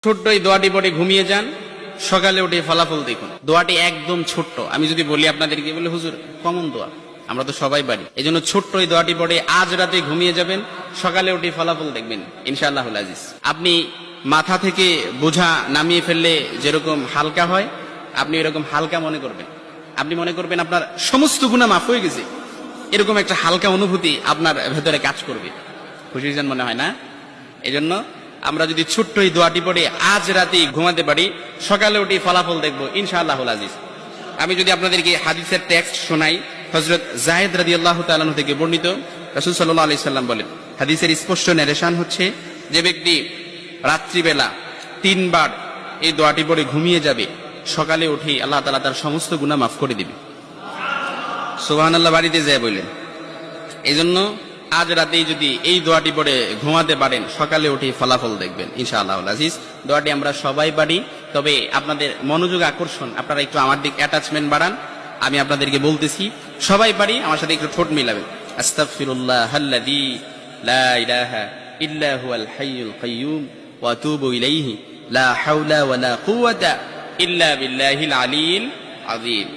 ছোট্ট এই দোয়াটি পড়ে ঘুমিয়ে যান, সকালে উঠে ফলাফল দেখুন। দোয়াটি একদম ছোট্ট, আমি যদি বলি আপনাদেরকে, বলে হুজুর কমন দোয়া, আমরা তো সবাই পারি, এই জন্য ছোট্ট এই দোয়াটি পড়ে আজ রাতে ঘুমিয়ে যাবেন, সকালে উঠে ফলাফল দেখবেন ইনশাআল্লাহুল আজিজ। আপনি মাথা থেকে বোঝা নামিয়ে ফেললে যেরকম হালকা হয়, আপনি এরকম হালকা মনে করবেন। আপনি মনে করবেন আপনার সমস্ত গুনাহ মাফ হয়ে গেছে, এরকম একটা হালকা অনুভূতি আপনার ভেতরে কাজ করবে। খুশি হয়েছেন মনে হয় না? এই জন্য আমরা যদি ছোট্ট এই দোয়াটি পড়ে আজ রাতে ঘুমাতে পারি, সকালে উঠে ফলাফল দেখবো ইনশাআল্লাহুল আজিজ। আমি যদি আপনাদেরকে হাদিসের টেক্সট শোনাই, হযরত যায়েদ রাদিয়াল্লাহু তাআলা আনহু থেকে বর্ণিত, রাসূল সাল্লাল্লাহু আলাইহি সাল্লাম বলেন, হাদিসের স্পষ্ট নারেশন হচ্ছে, যে ব্যক্তি রাত্রিবেলা 3 বার এই দোয়াটি পড়ে ঘুমিয়ে যাবে, সকালে উঠে আল্লাহ তাআলা তার সমস্ত গুনাহ মাফ করে দিবে। সুবহানাল্লাহ বাড়িতে যায় বললেন। এই জন্য আজ রাতেই যদি এই দোয়াটি পড়ে ঘুমাতে পারেন, সকালে উঠে ফলাফল দেখবেন ইনশাআল্লাহুল আজিজ। দোয়াটি আমরা সবাই পারি, তবে আপনাদের মনোযোগ আকর্ষণ, আপনারা একটু আমার দিক অ্যাটাচমেন্ট বাড়ান। আমি আপনাদেরকে বলতেছি, সবাই পারি, আমার সাথে একটু ঠোঁট মিলাবেন। আস্তাগফিরুল্লাহাল্লাযী লা ইলাহা ইল্লা হুয়াল হাইয়ুল কাইয়্যুম ওয়া আতুবু ইলাইহি লা হাওলা ওয়া লা কুওয়াতা ইল্লা বিল্লাহিল আলিয়্যিল আযীম।